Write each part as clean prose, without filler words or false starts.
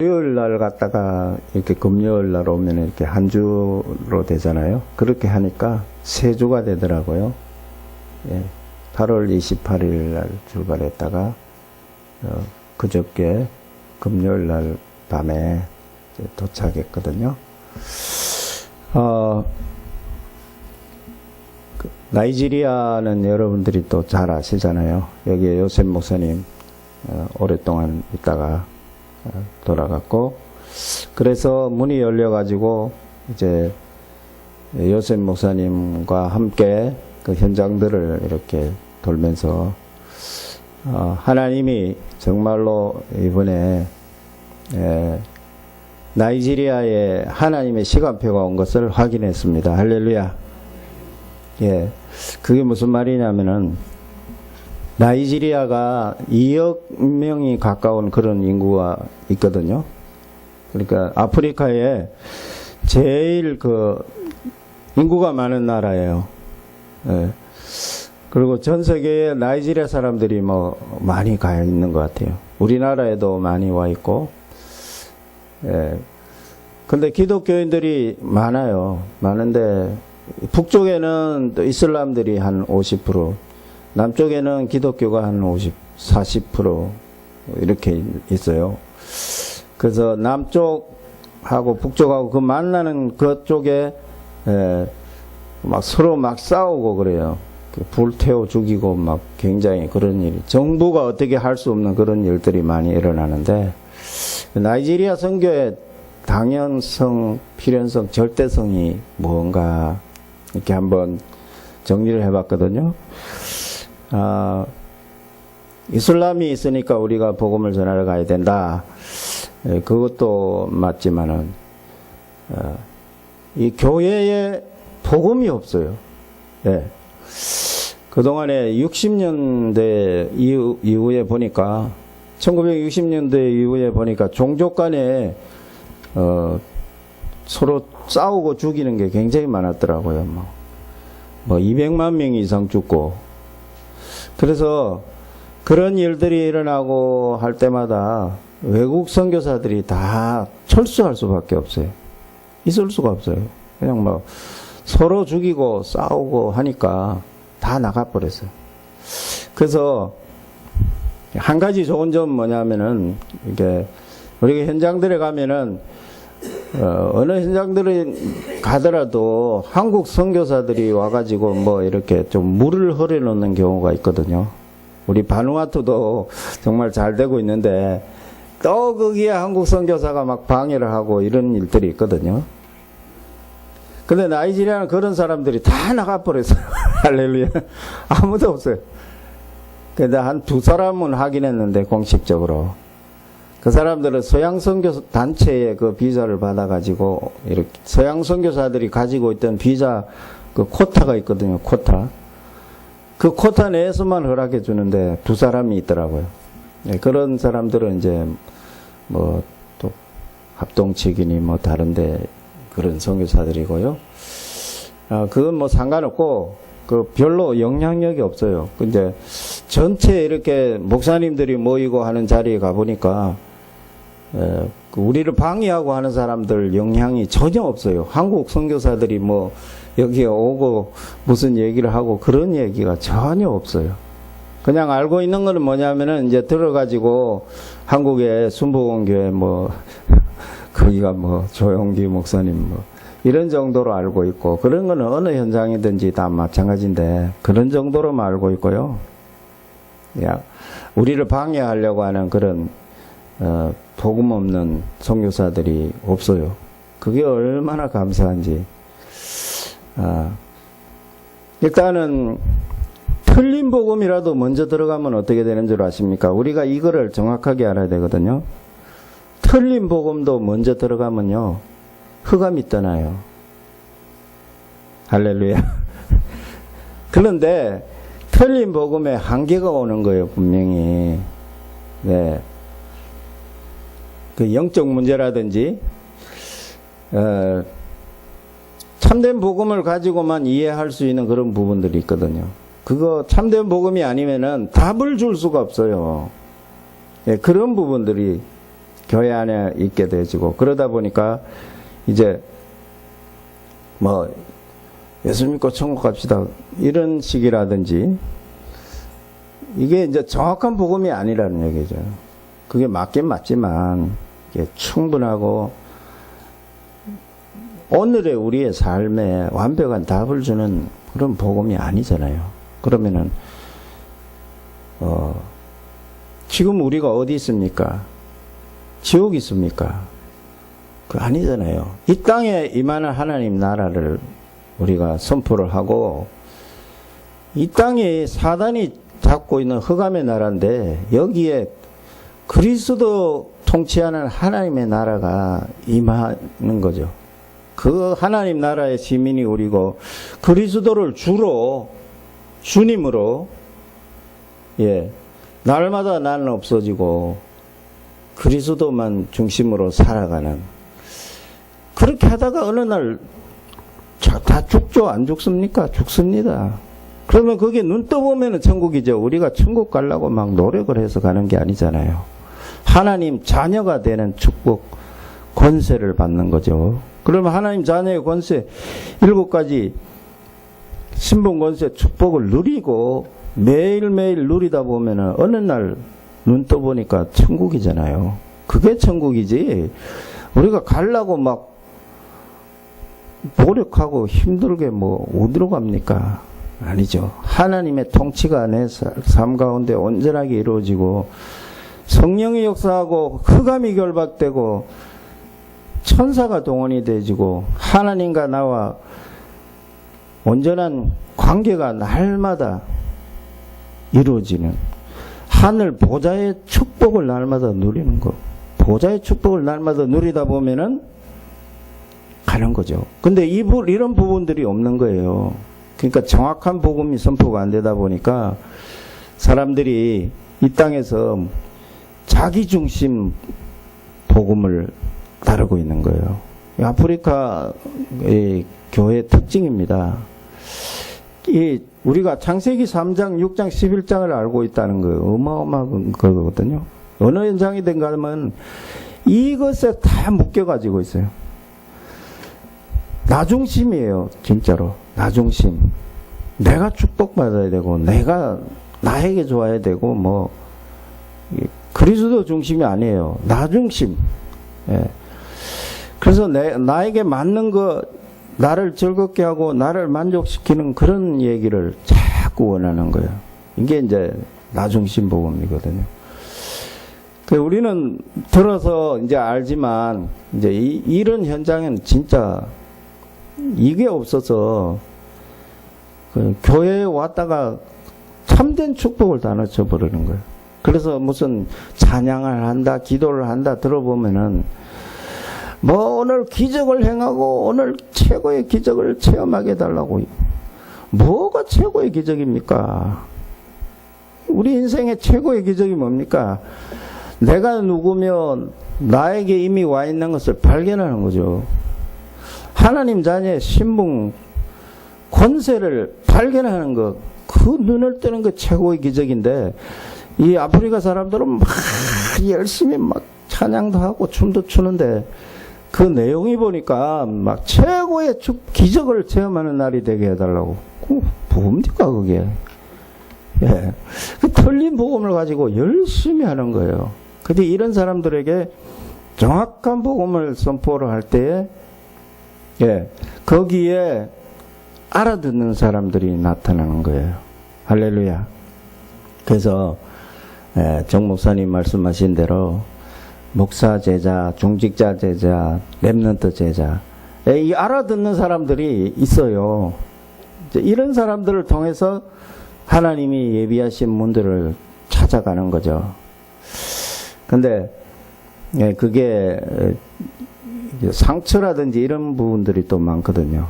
토요일 날 갔다가 이렇게 금요일 날 오면 이렇게 한 주로 되잖아요. 그렇게 하니까 세 주가 되더라고요. 예, 8월 28일 날 출발했다가 그저께 금요일 날 밤에 도착했거든요. 나이지리아는 여러분들이 또 잘 아시잖아요. 여기에 요셉 목사님 오랫동안 있다가 돌아갔고, 그래서 문이 열려가지고 이제 요셉 목사님과 함께 그 현장들을 이렇게 돌면서 하나님이 정말로 이번에 나이지리아에 하나님의 시간표가 온 것을 확인했습니다. 할렐루야. 예, 그게 무슨 말이냐면은 나이지리아가 2억 명이 가까운 그런 인구가 있거든요. 그러니까 아프리카에 제일 그 인구가 많은 나라예요. 예. 그리고 전 세계에 나이지리아 사람들이 뭐 많이 가 있는 것 같아요. 우리나라에도 많이 와 있고. 예. 근데 기독교인들이 많아요. 많은데 북쪽에는 또 이슬람들이 한 50%, 남쪽에는 기독교가 한 40% 이렇게 있어요. 그래서 남쪽하고 북쪽하고 그 만나는 그쪽에 막 서로 막 싸우고 그래요. 불태워 죽이고 막 굉장히 그런 일, 정부가 어떻게 할 수 없는 그런 일들이 많이 일어나는데, 나이지리아 선교의 당연성, 필연성, 절대성이 뭔가 이렇게 한번 정리를 해봤거든요. 이슬람이 있으니까 우리가 복음을 전하러 가야 된다. 그것도 맞지만은 이 교회에 복음이 없어요. 예. 그동안에 60년대 이후에 보니까 1960년대 이후에 보니까 종족 간에 서로 싸우고 죽이는 게 굉장히 많았더라고요. 뭐 200만 명 이상 죽고. 그래서 그런 일들이 일어나고 할 때마다 외국 선교사들이 다 철수할 수밖에 없어요. 있을 수가 없어요. 그냥 뭐 서로 죽이고 싸우고 하니까 다 나가버렸어요. 그래서 한 가지 좋은 점 뭐냐면은 이게 우리가 현장들에 가면은 어느 현장들에 가더라도 한국 선교사들이 와가지고 뭐 이렇게 좀 물을 흐려놓는 경우가 있거든요. 우리 바누아투도 정말 잘 되고 있는데 또 거기에 한국 선교사가 막 방해를 하고 이런 일들이 있거든요. 근데 나이지리아는 그런 사람들이 다 나가버렸어요. 할렐루야. 아무도 없어요. 근데 한 두 사람은 하긴 했는데 공식적으로. 그 사람들은 서양 선교 단체의 그 비자를 받아가지고 이렇게 서양 선교사들이 가지고 있던 비자 그 코타가 있거든요. 코타. 그 코타 내에서만 허락해 주는데 두 사람이 있더라고요. 네, 그런 사람들은 이제 뭐 또 합동측이니 뭐 다른데 그런 선교사들이고요. 그건 뭐 상관없고 그 별로 영향력이 없어요. 근데 전체 이렇게 목사님들이 모이고 하는 자리에 가보니까 우리를 방해하고 하는 사람들 영향이 전혀 없어요. 한국 선교사들이 뭐 여기에 오고 무슨 얘기를 하고 그런 얘기가 전혀 없어요. 그냥 알고 있는 거는 뭐냐면은 이제 들어가지고 한국의 순복음교회 뭐 거기가 뭐 조용기 목사님 뭐 이런 정도로 알고 있고, 그런 거는 어느 현장이든지 다 마찬가지인데 그런 정도로만 알고 있고요. 야, 우리를 방해하려고 하는 그런 복음 없는 선교사들이 없어요. 그게 얼마나 감사한지. 일단은 틀린 복음이라도 먼저 들어가면 어떻게 되는 줄 아십니까? 우리가 이거를 정확하게 알아야 되거든요. 틀린 복음도 먼저 들어가면요, 흑암이 떠나요. 할렐루야. 그런데 틀린 복음에 한계가 오는 거예요, 분명히. 네. 그 영적 문제라든지 참된 복음을 가지고만 이해할 수 있는 그런 부분들이 있거든요. 그거 참된 복음이 아니면은 답을 줄 수가 없어요. 네, 그런 부분들이 교회 안에 있게 되어지고, 그러다 보니까 이제 뭐 예수 믿고 천국 갑시다 이런 식이라든지, 이게 이제 정확한 복음이 아니라는 얘기죠. 그게 맞긴 맞지만 이게 충분하고 오늘의 우리의 삶에 완벽한 답을 주는 그런 복음이 아니잖아요. 그러면은 지금 우리가 어디 있습니까? 지옥 있습니까? 그 아니잖아요. 이 땅에 임하는 하나님 나라를 우리가 선포를 하고, 이 땅이 사단이 잡고 있는 흑암의 나라인데 여기에 그리스도 통치하는 하나님의 나라가 임하는 거죠. 그 하나님 나라의 시민이 우리고, 그리스도를 주로, 주님으로, 날마다 나는 없어지고 그리스도만 중심으로 살아가는, 그렇게 하다가 어느 날 다 죽죠? 안 죽습니까? 죽습니다. 그러면 그게 눈 떠보면 천국이죠. 우리가 천국 가려고 막 노력을 해서 가는 게 아니잖아요. 하나님 자녀가 되는 축복, 권세를 받는 거죠. 그러면 하나님 자녀의 권세 7가지 신분 권세 축복을 누리고 매일매일 누리다 보면은 어느 날 눈 떠보니까 천국이잖아요. 그게 천국이지. 우리가 가려고 막 노력하고 힘들게 뭐 어디로 갑니까? 아니죠. 하나님의 통치가 내 삶 가운데 온전하게 이루어지고, 성령이 역사하고 흑암이 결박되고 천사가 동원이 되어지고, 하나님과 나와 온전한 관계가 날마다 이루어지는, 하늘 보좌의 축복을 날마다 누리는 거. 보좌의 축복을 날마다 누리다 보면은 가는 거죠. 근데 이런 부분들이 없는 거예요. 그러니까 정확한 복음이 선포가 안 되다 보니까 사람들이 이 땅에서 자기 중심 복음을 따르고 있는 거예요. 아프리카의 교회의 특징입니다. 우리가 창세기 3장, 6장, 11장을 알고 있다는 거예요. 어마어마한 거거든요. 어느 현장이든 가면 이것에 다 묶여가지고 있어요. 나중심이에요. 진짜로. 나중심. 내가 축복받아야 되고, 내가 나에게 좋아야 되고, 뭐 그리스도 중심이 아니에요. 나중심. 그래서 나에게 맞는 거, 나를 즐겁게 하고 나를 만족시키는 그런 얘기를 자꾸 원하는 거예요. 이게 이제 나중심 복음이거든요. 우리는 들어서 이제 알지만, 이제 이런 현장은 진짜 이게 없어서 교회에 왔다가 참된 축복을 다 놓쳐버리는 거예요. 그래서 무슨 찬양을 한다, 기도를 한다 들어보면은 뭐 오늘 기적을 행하고 오늘 최고의 기적을 체험하게 해달라고. 뭐가 최고의 기적입니까? 우리 인생의 최고의 기적이 뭡니까? 내가 누구며 나에게 이미 와 있는 것을 발견하는 거죠. 하나님 자녀의 신분, 권세를 발견하는 것, 그 눈을 뜨는 게 최고의 기적인데, 이 아프리카 사람들은 막 열심히 막 찬양도 하고 춤도 추는데, 그 내용이 보니까 막 최고의 기적을 체험하는 날이 되게 해달라고. 뭡니까 그게? 그 틀린 복음을 가지고 열심히 하는 거예요. 근데 이런 사람들에게 정확한 복음을 선포를 할 때에 거기에 알아듣는 사람들이 나타나는 거예요. 할렐루야. 그래서 정 목사님 말씀하신 대로 목사 제자, 중직자 제자, 렘넌트 제자, 이 알아듣는 사람들이 있어요. 이런 사람들을 통해서 하나님이 예비하신 문들을 찾아가는 거죠. 근데 그게 상처라든지 이런 부분들이 또 많거든요.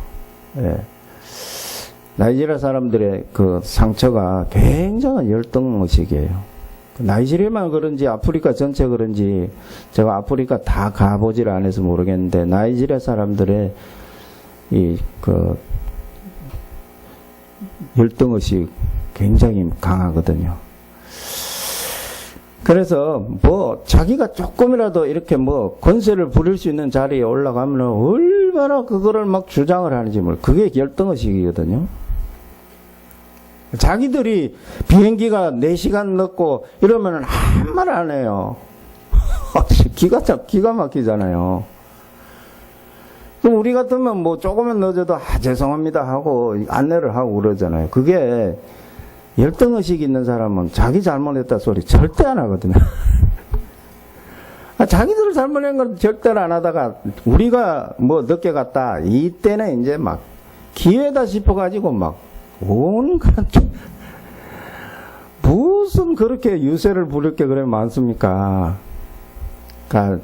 나이지리아 사람들의 그 상처가 굉장한 열등의식이에요. 나이지리아만 그런지 아프리카 전체 그런지 제가 아프리카 다 가보질 않아서 모르겠는데 나이지리아 사람들의 이 그 열등의식 굉장히 강하거든요. 그래서 뭐 자기가 조금이라도 이렇게 뭐 권세를 부릴 수 있는 자리에 올라가면 얼마나 그거를 막 주장을 하는지 뭘. 그게 열등의식이거든요. 자기들이 비행기가 4시간 늦고 이러면 한 말 안 해요. 기가 막히잖아요. 그럼 우리 같으면 뭐 조금만 늦어도 죄송합니다 하고 안내를 하고 그러잖아요. 그게 열등의식 있는 사람은 자기 잘못했다 소리 절대 안 하거든요. 자기들 잘못한 건 절대로 안 하다가 우리가 뭐 늦게 갔다 이때는 이제 막 기회다 싶어가지고 막 온갖 무슨 그렇게 유세를 부릴 게 그래 많습니까?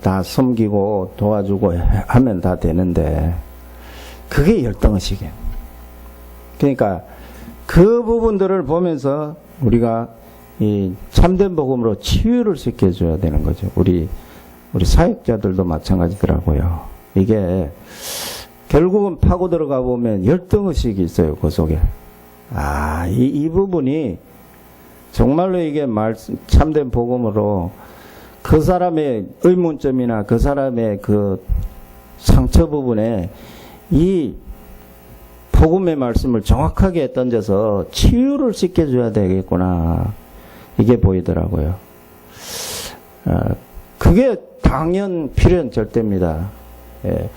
다 섬기고 도와주고 하면 다 되는데 그게 열등의식이에요. 그러니까 그 부분들을 보면서 우리가 이 참된 복음으로 치유를 시켜줘야 되는 거죠. 우리 사역자들도 마찬가지더라고요. 이게 결국은 파고 들어가 보면 열등의식이 있어요. 그 속에. 이 부분이 정말로 이게 참된 복음으로 그 사람의 의문점이나 그 사람의 그 상처 부분에 이 복음의 말씀을 정확하게 던져서 치유를 시켜줘야 되겠구나. 이게 보이더라고요. 그게 당연 필요한 절대입니다. 예.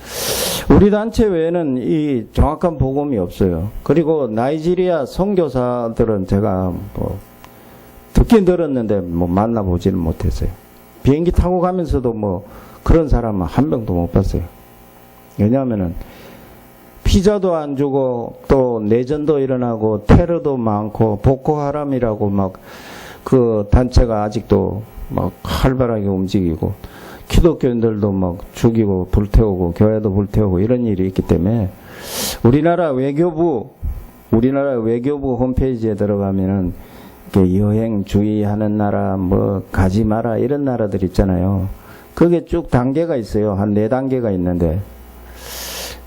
우리 단체 외에는 이 정확한 복음이 없어요. 그리고 나이지리아 선교사들은 제가 뭐 듣긴 들었는데 뭐 만나보지는 못했어요. 비행기 타고 가면서도 뭐 그런 사람은 한 명도 못 봤어요. 왜냐하면은 피자도 안 주고 또 내전도 일어나고 테러도 많고 보코하람이라고 막 그 단체가 아직도 막 활발하게 움직이고 기독교인들도 막 죽이고 불태우고 교회도 불태우고 이런 일이 있기 때문에 우리나라 외교부 홈페이지에 들어가면은 여행 주의하는 나라 뭐 가지 마라 이런 나라들 있잖아요. 그게 쭉 단계가 있어요. 한 4단계가 있는데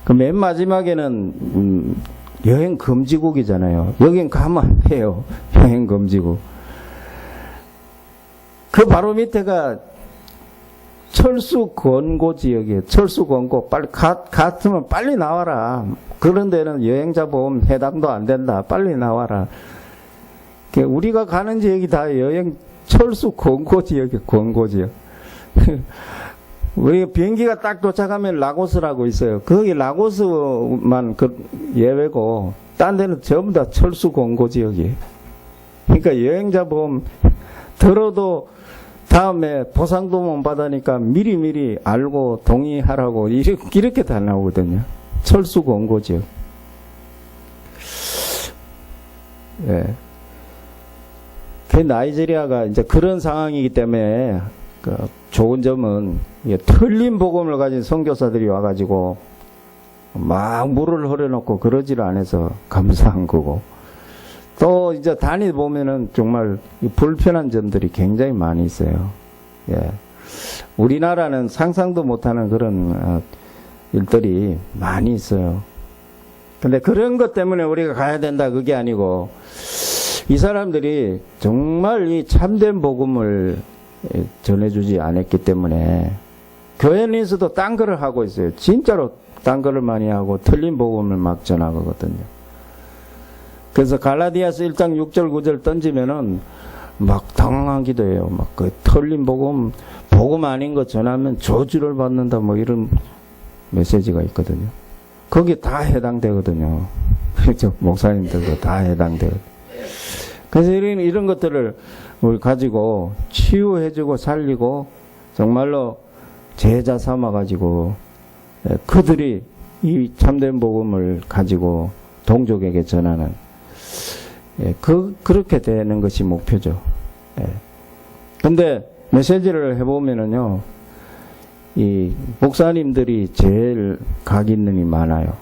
그 맨 마지막에는 여행 금지국이잖아요. 여긴 가면 해요. 여행 금지국. 그 바로 밑에가 철수 권고 지역이에요. 철수 권고. 빨리 같으면 빨리 나와라. 그런 데는 여행자 보험 해당도 안 된다. 빨리 나와라. 우리가 가는 지역이 다 여행 철수 권고 지역이에요. 권고 지역. 우리 비행기가 딱 도착하면 라고스라고 있어요. 거기 라고스만 그 예외고 딴 데는 전부 다 철수 권고 지역이에요. 그러니까 여행자 보험 들어도 다음에 보상도 못 받으니까 미리 알고 동의하라고 이렇게 다 나오거든요. 철수 권고 지역. 예. 그 나이지리아가 이제 그런 상황이기 때문에 그 좋은 점은 틀린 복음을 가진 선교사들이 와가지고 막 물을 흐려놓고 그러지를 않아서 감사한 거고 또 이제 다니보면은 정말 불편한 점들이 굉장히 많이 있어요. 예. 우리나라는 상상도 못하는 그런 일들이 많이 있어요. 근데 그런 것 때문에 우리가 가야 된다 그게 아니고 이 사람들이 정말 이 참된 복음을 전해주지 않았기 때문에 교회에서도 딴 거를 하고 있어요. 진짜로 딴 거를 많이 하고 틀린 복음을 막 전하거든요. 그래서 갈라디아서 1장 6절 9절 던지면은 막 당황하기도 해요. 막 그 틀린 복음 아닌 거 전하면 저주를 받는다 뭐 이런 메시지가 있거든요. 거기 다 해당되거든요. 그렇죠. 목사님들도 다 해당되거든요. 그래서 이런 것들을 우리 가지고 치유해주고 살리고 정말로 제자 삼아가지고 그들이 이 참된 복음을 가지고 동족에게 전하는 그렇게 되는 것이 목표죠. 근데 메시지를 해보면은요, 이 목사님들이 제일 각인능이 많아요.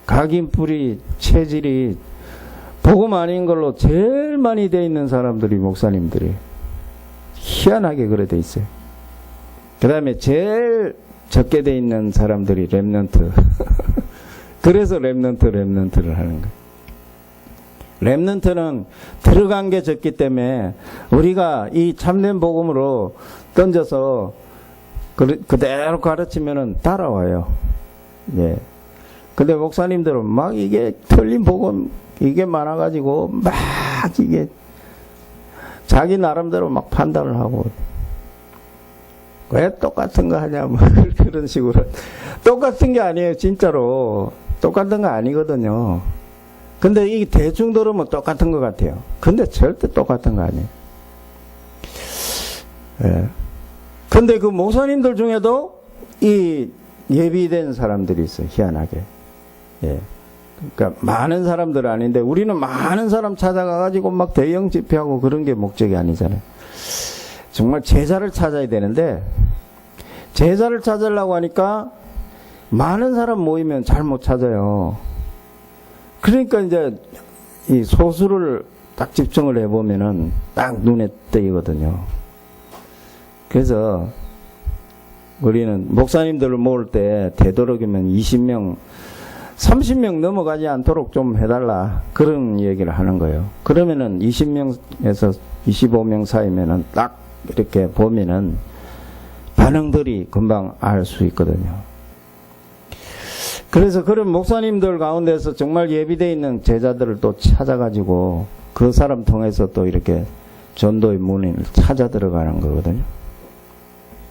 각인뿌리 체질이 복음 아닌 걸로 제일 많이 돼 있는 사람들이 목사님들이 희한하게 그래 돼 있어요. 그 다음에 제일 적게 돼 있는 사람들이 렘넌트. 그래서 렘넌트를 하는 거예요. 렘넌트는 들어간 게 적기 때문에 우리가 이 참된 복음으로 던져서 그대로 가르치면은 따라와요. 예. 근데 목사님들은 막 이게 틀린 복음 이게 많아가지고 막 이게 자기 나름대로 막 판단을 하고 왜 똑같은 거 하냐 뭐 그런 식으로. 똑같은 게 아니에요. 진짜로 똑같은 거 아니거든요. 근데 이 대충 들으면 똑같은 것 같아요. 근데 절대 똑같은 거 아니에요. 예. 근데 그 목사님들 중에도 이 예비된 사람들이 있어요. 희한하게. 예. 그러니까 많은 사람들 아닌데 우리는 많은 사람 찾아가가지고 막 대형 집회하고 그런 게 목적이 아니잖아요. 정말 제자를 찾아야 되는데 제자를 찾으려고 하니까 많은 사람 모이면 잘 못 찾아요. 그러니까 이제 이 소수를 딱 집중을 해보면은 딱 눈에 띄거든요. 그래서 우리는 목사님들을 모을 때 되도록이면 20명, 30명 넘어가지 않도록 좀 해달라. 그런 얘기를 하는 거예요. 그러면은 20명에서 25명 사이면은 딱 이렇게 보면은 반응들이 금방 알 수 있거든요. 그래서 그런 목사님들 가운데서 정말 예비되어 있는 제자들을 또 찾아가지고 그 사람 통해서 또 이렇게 전도의 문을 찾아 들어가는 거거든요.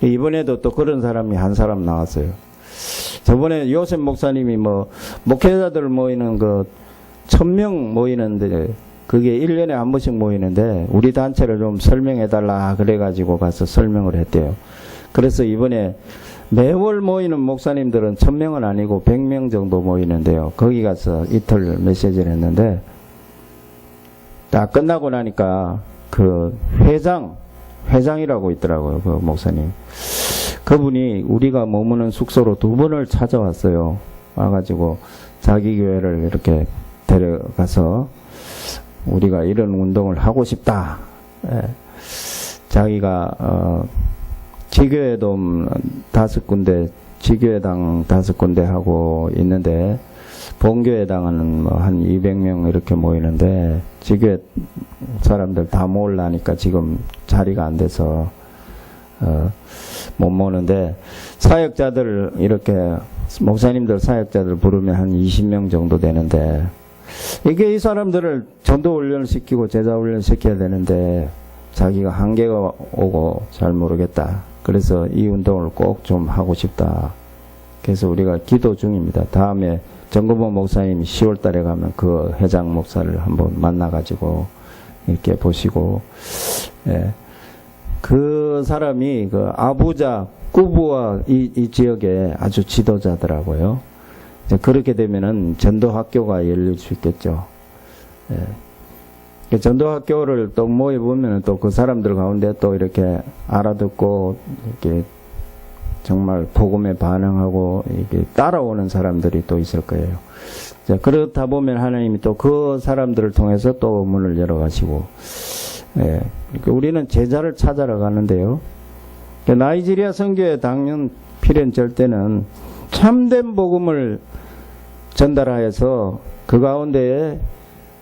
이번에도 또 그런 사람이 한 사람 나왔어요. 저번에 요셉 목사님이 뭐 목회자들 모이는 그 1000명 모이는데 그게 1년에 한 번씩 모이는데 우리 단체를 좀 설명해달라 그래가지고 가서 설명을 했대요. 그래서 이번에 매월 모이는 목사님들은 1000명은 아니고 100명 정도 모이는데요. 거기 가서 이틀 메시지를 했는데 딱 끝나고 나니까 그 회장이라고 있더라고요. 그 목사님. 그분이 우리가 머무는 숙소로 2번을 찾아왔어요. 와가지고 자기 교회를 이렇게 데려가서 우리가 이런 운동을 하고 싶다. 예. 자기가 지교회도 5군데, 지교회당 5군데 하고 있는데 본교회당은 뭐 한 200명 이렇게 모이는데 지교회 사람들 다 모으려니까 지금 자리가 안 돼서 못 모으는데 사역자들 이렇게 목사님들 사역자들 부르면 한 20명 정도 되는데 이게 이 사람들을 전도 훈련을 시키고 제자 훈련을 시켜야 되는데 자기가 한계가 오고 잘 모르겠다. 그래서 이 운동을 꼭 좀 하고 싶다. 그래서 우리가 기도 중입니다. 다음에 정금호 목사님이 10월 달에 가면 그 회장 목사를 한번 만나가지고 이렇게 보시고, 예. 그 사람이 그 아부자, 꾸부와 이 지역에 아주 지도자더라고요. 이제 그렇게 되면은 전도학교가 열릴 수 있겠죠. 예. 전도학교를 또 모여보면 또 그 사람들 가운데 또 이렇게 알아듣고 이렇게 정말 복음에 반응하고 이게 따라오는 사람들이 또 있을 거예요. 자, 그렇다 보면 하나님이 또 그 사람들을 통해서 또 문을 열어가시고, 예. 그러니까 우리는 제자를 찾아러 가는데요. 나이지리아 선교의 당년 필연절 때는 참된 복음을 전달하여서 그 가운데에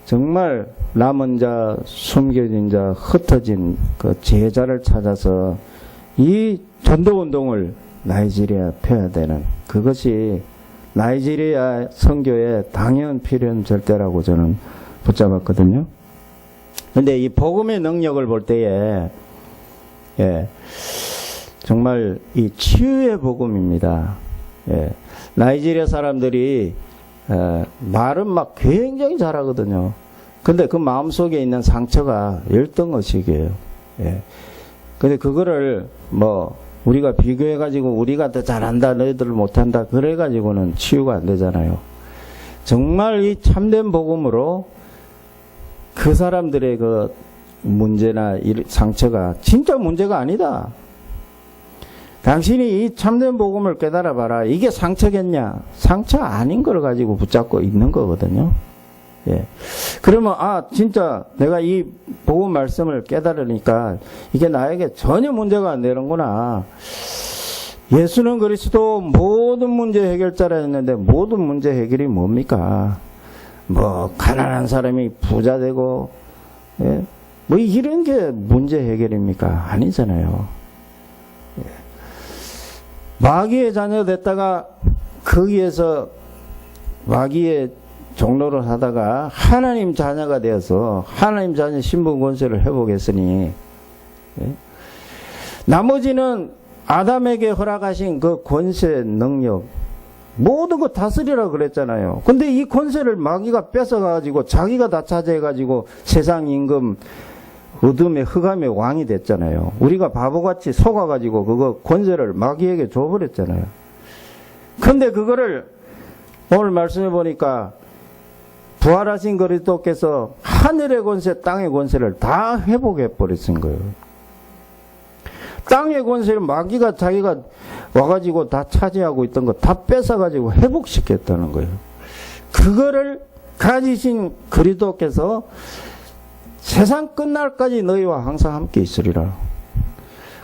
정말 남은 자, 숨겨진 자, 흩어진 그 제자를 찾아서 이 전도운동을 나이지리아에 펴야 되는 그것이 나이지리아 선교의 당연 필연 절대라고 저는 붙잡았거든요. 근데 이 복음의 능력을 볼 때에, 예, 정말 이 치유의 복음입니다. 예, 나이지리아 사람들이 말은 막 굉장히 잘하거든요. 근데 그 마음속에 있는 상처가 열등의식이에요. 예. 근데 그거를 뭐 우리가 비교해가지고 우리가 더 잘한다 너희들 못한다 그래가지고는 치유가 안 되잖아요. 정말 이 참된 복음으로 그 사람들의 그 문제나 상처가 진짜 문제가 아니다. 당신이 이 참된 복음을 깨달아 봐라. 이게 상처겠냐? 상처 아닌 걸 가지고 붙잡고 있는 거거든요. 예. 그러면 진짜 내가 이 복음 말씀을 깨달으니까 이게 나에게 전혀 문제가 안 되는구나. 예수는 그리스도 모든 문제 해결자라 했는데 모든 문제 해결이 뭡니까? 뭐 가난한 사람이 부자 되고, 예? 뭐 이런 게 문제 해결입니까? 아니잖아요. 예. 마귀의 자녀 됐다가 거기에서 마귀의 종로를 하다가 하나님 자녀가 되어서 하나님 자녀 신분 권세를 회복했으니, 예? 나머지는 아담에게 허락하신 그 권세 능력 모든 거 다스리라 그랬잖아요. 근데 이 권세를 마귀가 뺏어가지고 자기가 다 차지해가지고 세상 임금 어둠의 흑암의 왕이 됐잖아요. 우리가 바보같이 속아가지고 그거 권세를 마귀에게 줘버렸잖아요. 근데 그거를 오늘 말씀해 보니까 부활하신 그리스도께서 하늘의 권세, 땅의 권세를 다 회복해 버렸은 거예요. 땅의 권세를 마귀가 자기가 와가지고 다 차지하고 있던 거 다 뺏어가지고 회복시켰다는 거예요. 그거를 가지신 그리스도께서 세상 끝날까지 너희와 항상 함께 있으리라.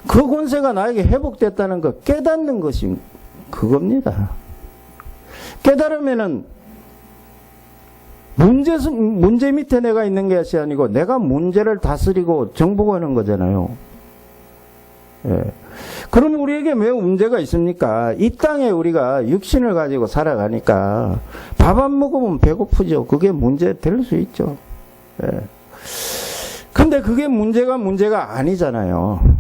그 권세가 나에게 회복됐다는 거 깨닫는 것이 그겁니다. 깨달으면은 문제 밑에 내가 있는 것이 아니고 내가 문제를 다스리고 정복하는 거잖아요. 예. 그럼 우리에게 왜 문제가 있습니까? 이 땅에 우리가 육신을 가지고 살아가니까 밥 안 먹으면 배고프죠. 그게 문제 될 수 있죠. 예. 근데 그게 문제가 아니잖아요.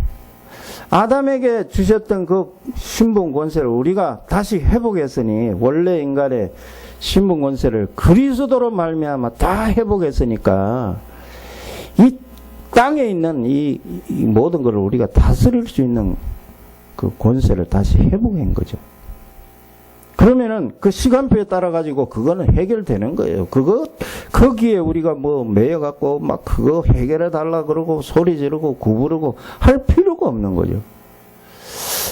아담에게 주셨던 그 신분 권세를 우리가 다시 회복했으니 원래 인간의 신분 권세를 그리스도로 말미암아 다 회복했으니까 이 땅에 있는 이 모든 것을 우리가 다스릴 수 있는 그 권세를 다시 회복한 거죠. 그러면은 그 시간표에 따라 가지고 그거는 해결되는 거예요. 거기에 우리가 뭐 매여갖고 막 그거 해결해 달라 그러고 소리 지르고 구부르고 할 필요가 없는 거죠.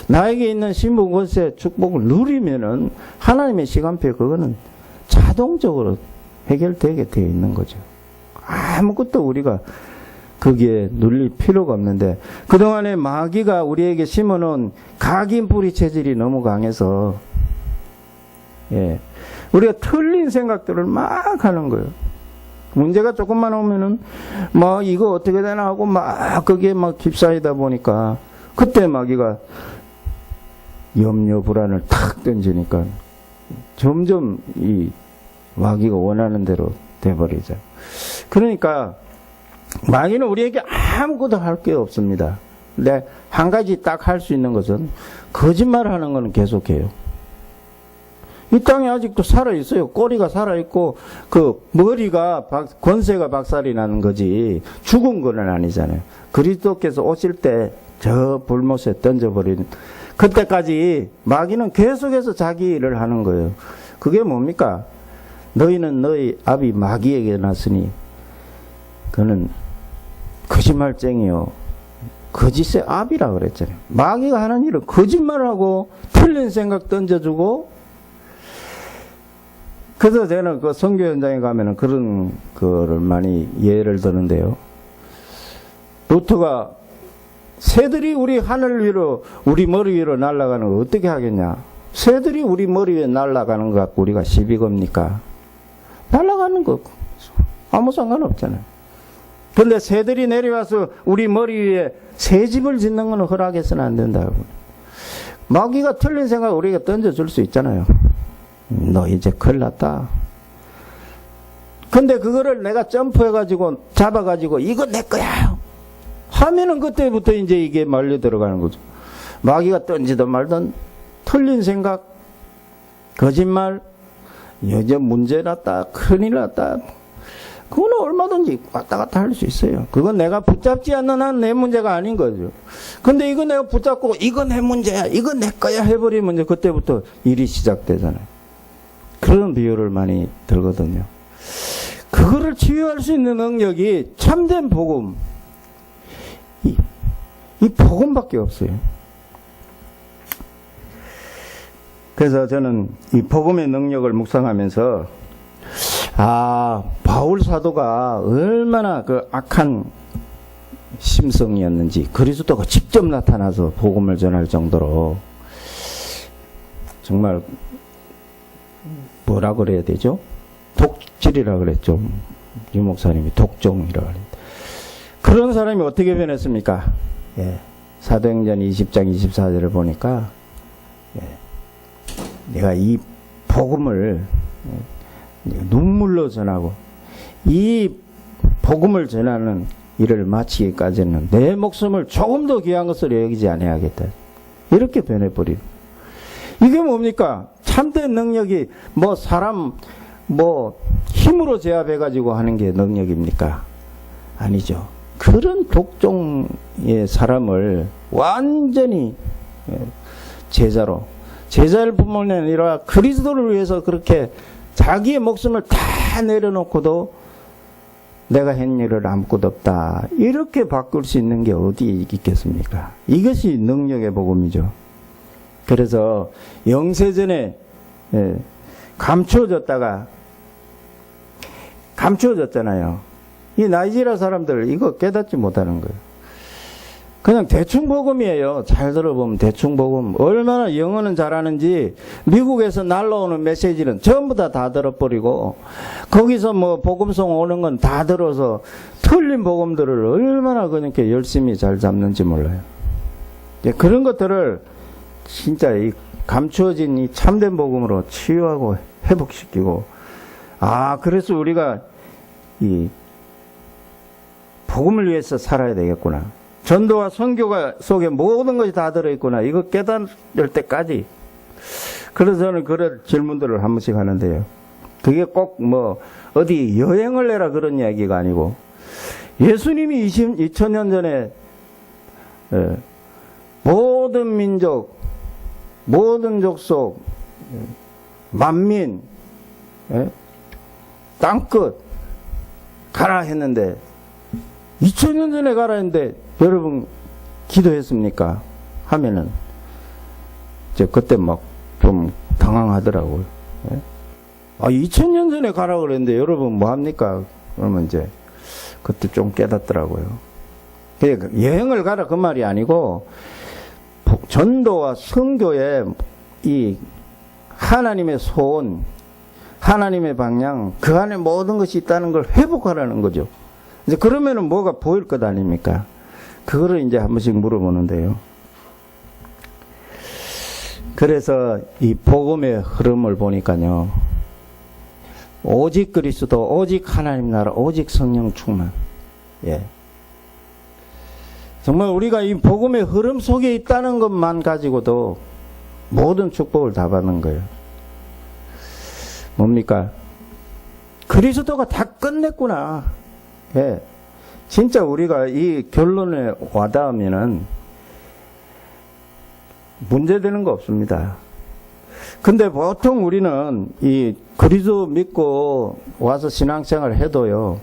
나에게 있는 신분 권세 축복을 누리면은 하나님의 시간표에 그거는 자동적으로 해결되게 되어 있는 거죠. 아무것도 우리가 거기에 눌릴 필요가 없는데 그동안에 마귀가 우리에게 심어놓은 각인 뿌리 체질이 너무 강해서 예, 우리가 틀린 생각들을 막 하는 거예요. 문제가 조금만 오면은 뭐 이거 어떻게 되나 하고 막 거기에 막 휩싸이다 보니까 그때 마귀가 염려 불안을 탁 던지니까 점점 이 마귀가 원하는 대로 돼버리죠. 그러니까 마귀는 우리에게 아무것도 할 게 없습니다. 근데 한 가지 딱 할 수 있는 것은 거짓말하는 거는 계속해요. 이 땅에 아직도 살아있어요. 꼬리가 살아있고 그 머리가 권세가 박살이 나는 거지 죽은 거는 아니잖아요. 그리스도께서 오실 때 저 불못에 던져버린 그때까지 마귀는 계속해서 자기 일을 하는 거예요. 그게 뭡니까? 너희는 너희 아비 마귀에게 났으니 그는 거짓말쟁이요 거짓의 아비라 그랬잖아요. 마귀가 하는 일은 거짓말하고 틀린 생각 던져주고. 그래서 저는 그 선교 현장에 가면은 그런 거를 많이 예를 드는데요. 루트가 새들이 우리 하늘 위로 우리 머리 위로 날아가는 걸 어떻게 하겠냐? 새들이 우리 머리 위에 날아가는 것 갖고 우리가 시비 겁니까? 날아가는 거 아무 상관없잖아요. 근데 새들이 내려와서 우리 머리 위에 새집을 짓는 건 허락해서는 안 된다고. 마귀가 틀린 생각 우리가 던져줄 수 있잖아요. 너 이제 큰일 났다. 근데 그거를 내가 점프해가지고 잡아가지고 이거 내 거야 하면은 그때부터 이제 이게 말려 들어가는 거죠. 마귀가 던지든 말든 틀린 생각, 거짓말, 이제 문제 났다, 큰일 났다. 그거는 얼마든지 왔다 갔다 할 수 있어요. 그건 내가 붙잡지 않는 한 내 문제가 아닌 거죠. 근데 이거 내가 붙잡고 이거 내 문제야, 이거 내 거야 해버리면 이제 그때부터 일이 시작되잖아요. 그런 비유를 많이 들거든요. 그거를 치유할 수 있는 능력이 참된 복음, 이 복음밖에 없어요. 그래서 저는 이 복음의 능력을 묵상하면서 바울 사도가 얼마나 그 악한 심성이었는지, 그리스도가 직접 나타나서 복음을 전할 정도로 정말 뭐라 그래야 되죠? 독질 독출이라 그랬죠. 유 목사님이 독종이라 그랬는데. 그런 사람이 어떻게 변했습니까? 예. 사도행전 20장 24절을 보니까, 예. 내가 이 복음을 눈물로 전하고, 이 복음을 전하는 일을 마치기까지는 내 목숨을 조금 더 귀한 것으로 여기지 아니하겠다. 이렇게 변해버리고. 이게 뭡니까? 참된 능력이 뭐 사람 뭐 힘으로 제압해가지고 하는 게 능력입니까? 아니죠. 그런 독종의 사람을 완전히 제자를 뿐만 아니라 그리스도를 위해서 그렇게 자기의 목숨을 다 내려놓고도 내가 한 일을 아무것도 없다. 이렇게 바꿀 수 있는 게 어디 있겠습니까? 이것이 능력의 복음이죠. 그래서 영세전에 감추어졌잖아요. 이 나이지리아 사람들 이거 깨닫지 못하는 거예요. 그냥 대충 복음이에요. 잘 들어보면 대충 복음. 얼마나 영어는 잘하는지 미국에서 날라오는 메시지는 전부 다 들어버리고 거기서 뭐 복음송 오는 건 다 들어서 틀린 복음들을 얼마나 그렇게 열심히 잘 잡는지 몰라요. 그런 것들을 진짜 이 감추어진 이 참된 복음으로 치유하고 회복시키고, 그래서 우리가 이 복음을 위해서 살아야 되겠구나. 전도와 선교가 속에 모든 것이 다 들어있구나. 이거 깨달을 때까지. 그래서 저는 그런 질문들을 한 번씩 하는데요. 그게 꼭 뭐 어디 여행을 내라 그런 이야기가 아니고, 예수님이 2000년 전에 모든 민족, 모든 족속, 만민, 땅끝 가라 했는데 2000년 전에 가라 했는데 여러분 기도했습니까? 하면은 이제 그때 막 좀 당황하더라고요. 2000년 전에 가라 그랬는데 여러분 뭐 합니까? 그러면 이제 그때 좀 깨닫더라고요. 그러니까 여행을 가라 그 말이 아니고 전도와 선교에 이 하나님의 소원, 하나님의 방향, 그 안에 모든 것이 있다는 걸 회복하라는 거죠. 이제 그러면은 뭐가 보일 것 아닙니까? 그거를 이제 한 번씩 물어보는데요. 그래서 이 복음의 흐름을 보니까요. 오직 그리스도, 오직 하나님 나라, 오직 성령 충만. 예. 정말 우리가 이 복음의 흐름 속에 있다는 것만 가지고도 모든 축복을 다 받는 거예요. 뭡니까? 그리스도가 다 끝냈구나. 예. 진짜 우리가 이 결론에 와닿으면은 문제되는 거 없습니다. 근데 보통 우리는 이 그리스도 믿고 와서 신앙생활을 해도요,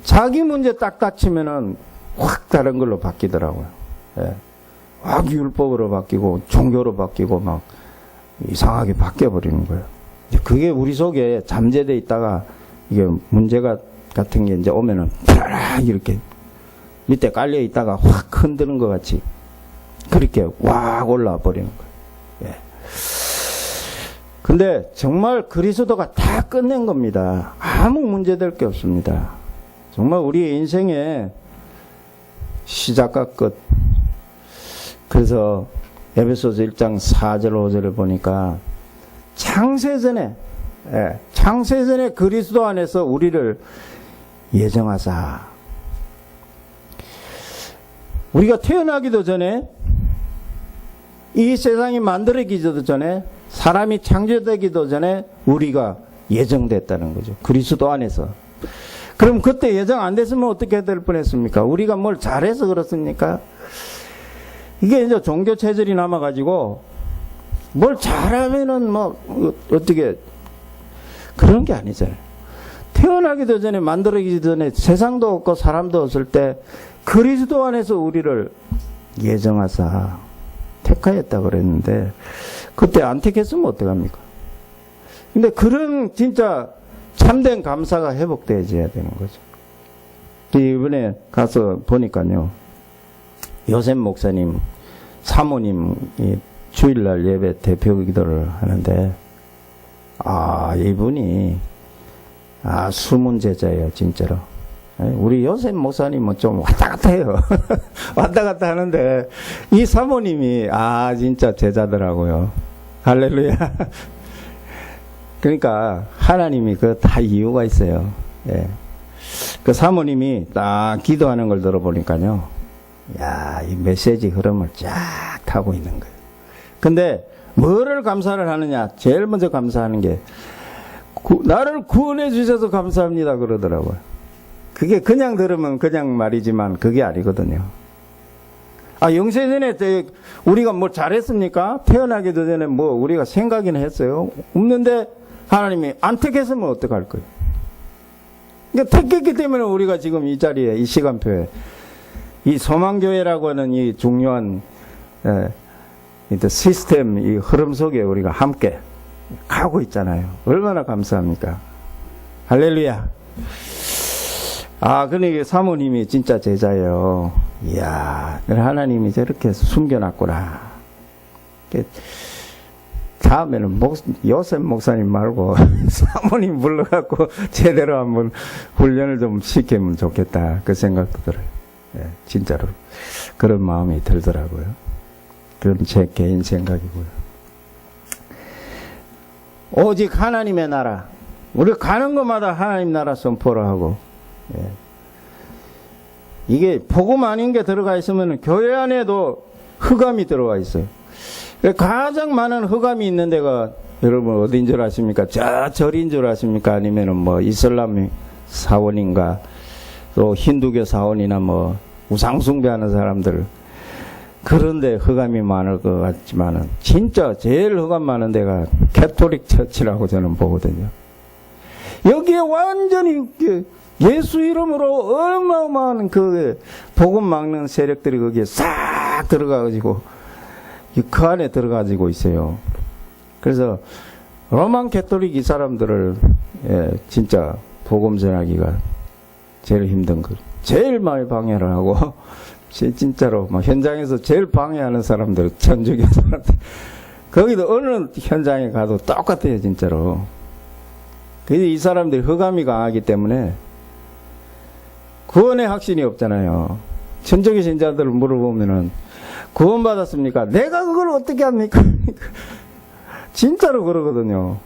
자기 문제 딱 닥치면은 확 다른 걸로 바뀌더라고요. 예. 확 율법으로 바뀌고 종교로 바뀌고 막 이상하게 바뀌어버리는 거예요. 그게 우리 속에 잠재되어 있다가 이게 문제가 같은 게 이제 오면은 啪이렇게 밑에 깔려 있다가 확 흔드는 것 같이 그렇게 확 올라와 버리는 거예요. 예. 근데 정말 그리스도가 다 끝낸 겁니다. 아무 문제될 게 없습니다. 정말 우리 인생의 시작과 끝. 그래서 에베소서 1장 4절 5절을 보니까 창세전에 그리스도 안에서 우리를 예정하사, 우리가 태어나기도 전에, 이 세상이 만들어지기도 전에, 사람이 창조되기도 전에 우리가 예정됐다는 거죠. 그리스도 안에서. 그럼 그때 예정 안 됐으면 어떻게 될 뻔했습니까? 우리가 뭘 잘해서 그렇습니까? 이게 이제 종교 체질이 남아가지고 뭘 잘하면은 뭐 어떻게, 그런 게 아니잖아요. 태어나기도 전에, 만들어지기 전에 세상도 없고 사람도 없을 때 그리스도 안에서 우리를 예정하사 택하였다 그랬는데 그때 안 택했으면 어떡합니까? 근데 그런 진짜 참된 감사가 회복되어야 되는 거죠. 이번에 가서 보니까요, 요셉 목사님 사모님 주일날 예배 대표 기도를 하는데, 이분이 숨은 제자예요, 진짜로. 우리 요셉 목사님은 좀 왔다 갔다 해요. 왔다 갔다 하는데, 이 사모님이, 진짜 제자더라고요. 할렐루야. 그러니까, 하나님이 그 다 이유가 있어요. 예. 그 사모님이 딱 기도하는 걸 들어보니까요. 이 메시지 흐름을 쫙 타고 있는 거예요. 근데, 뭐를 감사를 하느냐? 제일 먼저 감사하는 게, 나를 구원해 주셔서 감사합니다. 그러더라고요. 그게 그냥 들으면 그냥 말이지만 그게 아니거든요. 영세전에 우리가 뭐 잘했습니까? 태어나기도 전에 뭐 우리가 생각이나 했어요? 없는데 하나님이 안 택했으면 어떡할 거예요? 그러니까 택했기 때문에 우리가 지금 이 자리에, 이 시간표에, 이 소망교회라고 하는 이 중요한 시스템, 이 흐름 속에 우리가 함께 가고 있잖아요. 얼마나 감사합니까? 할렐루야. 그러니까 사모님이 진짜 제자예요. 이야, 하나님이 저렇게 숨겨놨구나. 다음에는 요셉 목사님 말고 사모님 불러갖고 제대로 한번 훈련을 좀 시키면 좋겠다. 그 생각도 들어요. 진짜로. 그런 마음이 들더라고요. 그건 제 개인 생각이고요. 오직 하나님의 나라. 우리 가는 곳마다 하나님 나라 선포를 하고, 이게 복음 아닌 게 들어가 있으면 교회 안에도 흑암이 들어가 있어요. 가장 많은 흑암이 있는 데가 여러분 어딘 줄 아십니까? 절인 줄 아십니까? 아니면은 뭐 이슬람 사원인가, 또 힌두교 사원이나 뭐 우상숭배하는 사람들, 그런데 흑암이 많을 것 같지만은 진짜 제일 흑암 많은 데가 캐톨릭 처치라고 저는 보거든요. 여기에 완전히 예수 이름으로 어마어마한 그 복음 막는 세력들이 거기에 싹 들어가가지고 그 안에 들어가지고 있어요. 그래서 로만 캐톨릭 이 사람들을 진짜 복음 전하기가 제일 힘든 거, 제일 많이 방해를 하고 진짜로 막 현장에서 제일 방해하는 사람들, 천주교 사람들, 거기도 어느 현장에 가도 똑같아요, 진짜로. 그래서 이 사람들이 흑암이 강하기 때문에 구원의 확신이 없잖아요. 천주교 신자들을 물어보면은 구원받았습니까? 내가 그걸 어떻게 합니까? 진짜로 그러거든요.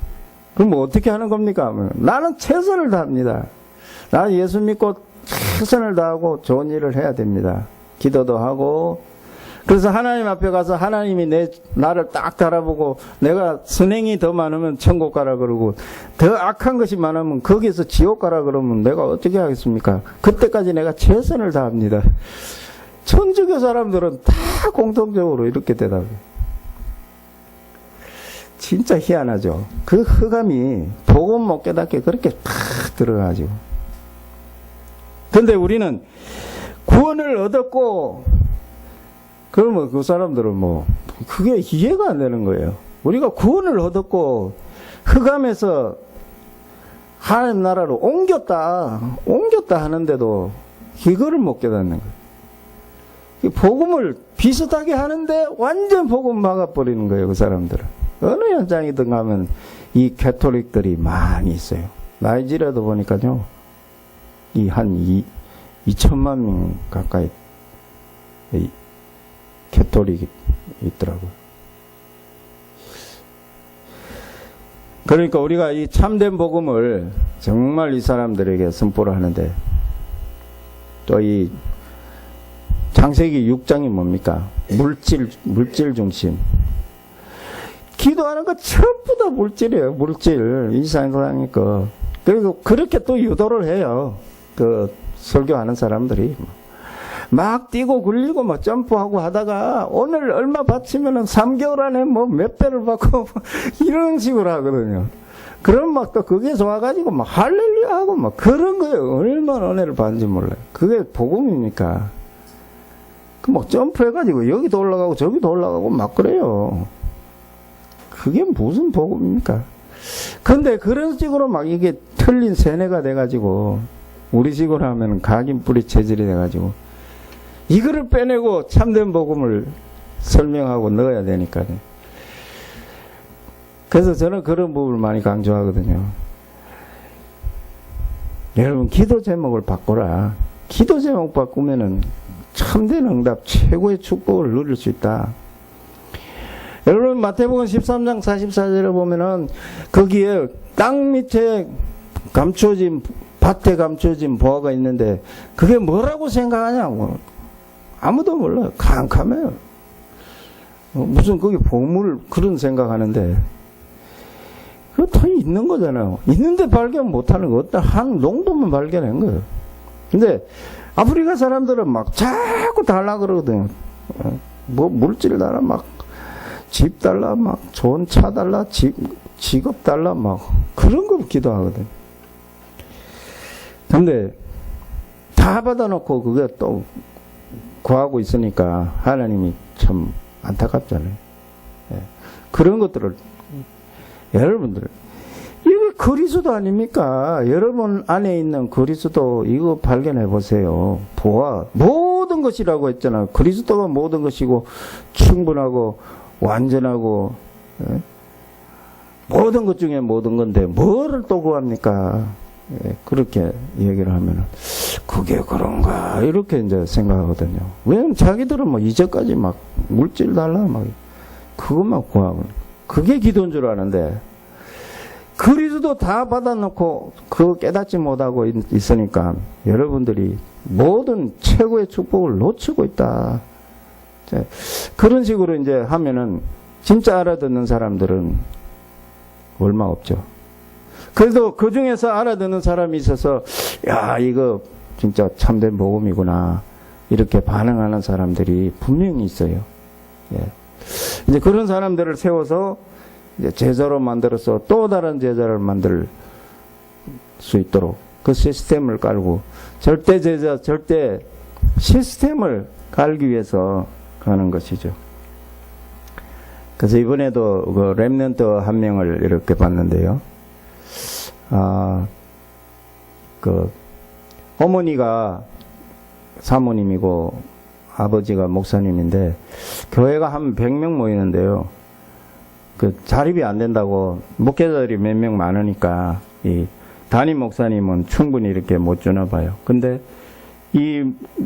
그럼 뭐 어떻게 하는 겁니까? 나는 최선을 다합니다. 나는 예수 믿고 최선을 다하고 좋은 일을 해야 됩니다. 기도도 하고. 그래서 하나님 앞에 가서 하나님이 나를 딱 달아보고 내가 선행이 더 많으면 천국 가라 그러고 더 악한 것이 많으면 거기서 지옥 가라 그러면 내가 어떻게 하겠습니까? 그때까지 내가 최선을 다합니다. 천주교 사람들은 다 공통적으로 이렇게 대답해요. 진짜 희한하죠. 그 흑암이 복음 못 깨닫게 그렇게 팍 들어가지고. 근데 우리는 구원을 얻었고, 그러면 그 사람들은 뭐, 그게 이해가 안 되는 거예요. 우리가 구원을 얻었고, 흑암에서 하나님 나라로 옮겼다 하는데도 이거를 못 깨닫는 거예요. 복음을 비슷하게 하는데 완전 복음 막아버리는 거예요, 그 사람들은. 어느 현장이든 가면 이 캐톨릭들이 많이 있어요. 나이지리아도 보니까요, 한 2천만 명 가까이 캐톨릭이 있더라고요. 그러니까 우리가 이 참된 복음을 정말 이 사람들에게 선포를 하는데, 또 이 창세기 6장이 뭡니까? 물질 중심. 기도하는 거 전부 다 물질이에요. 물질. 이상하니까. 그리고 그렇게 또 유도를 해요. 그 설교하는 사람들이. 막 뛰고 굴리고 막 점프하고 하다가 오늘 얼마 바치면은 3개월 안에 뭐 몇 배를 받고 이런 식으로 하거든요. 그럼 막 또 그게 좋아가지고 막 할렐루야 하고 막 그런 거예요. 얼마나 은혜를 받는지 몰라요. 그게 복음입니까? 그 막 점프해가지고 여기도 올라가고 저기도 올라가고 막 그래요. 그게 무슨 복음입니까? 근데 그런 식으로 막 이게 틀린 세뇌가 돼가지고 우리 식으로 하면 각인 뿌리 체질이 돼가지고 이거를 빼내고 참된 복음을 설명하고 넣어야 되니까요. 그래서 저는 그런 부분을 많이 강조하거든요. 여러분, 기도 제목을 바꿔라. 기도 제목 바꾸면은 참된 응답, 최고의 축복을 누릴 수 있다. 여러분, 마태복음 13장 44절에 보면은 거기에 땅 밑에 감춰진, 밭에 감춰진 보화가 있는데 그게 뭐라고 생각하냐고. 아무도 몰라요. 캄캄해요. 무슨 거기 보물 그런 생각하는데 그거 다 있는 거잖아요. 있는데 발견 못하는 거 어떤 한 농도만 발견한 거예요. 근데 아프리카 사람들은 막 자꾸 달라 그러거든요. 뭐 물질 달라, 막 집 달라, 막 좋은 차 달라, 직업 달라, 막 그런 거 기도하거든. 근데 다 받아놓고 그게 또 구하고 있으니까 하나님이 참 안타깝잖아요. 예. 그런 것들을 여러분들, 이게 그리스도 아닙니까? 여러분 안에 있는 그리스도 이거 발견해 보세요. 보아 모든 것이라고 했잖아요. 그리스도가 모든 것이고 충분하고 완전하고, 예? 모든 것 중에 모든 건데 뭐를 또 구합니까? 예, 그렇게 얘기를 하면은 그게 그런가 이렇게 이제 생각하거든요. 왜냐면 자기들은 뭐 이제까지 막 물질 달라 막 그것만 구하고 그게 기도인 줄 아는데 그리스도 다 받아놓고 그거 깨닫지 못하고 있으니까 여러분들이 모든 최고의 축복을 놓치고 있다. 그런 식으로 이제 하면은 진짜 알아듣는 사람들은 얼마 없죠. 그래도 그 중에서 알아듣는 사람이 있어서 야, 이거 진짜 참된 복음이구나 이렇게 반응하는 사람들이 분명히 있어요. 예. 이제 그런 사람들을 세워서 이제 제자로 만들어서 또 다른 제자를 만들 수 있도록 그 시스템을 깔고 절대 제자, 절대 시스템을 깔기 위해서 하는 것이죠. 그래서 이번에도 그 렘넌트 한 명을 이렇게 봤는데요. 그 어머니가 사모님이고 아버지가 목사님인데 교회가 한 100명 모이는데요. 그 자립이 안 된다고 목회자들이 몇 명 많으니까 이 담임 목사님은 충분히 이렇게 못 주나 봐요. 근데 이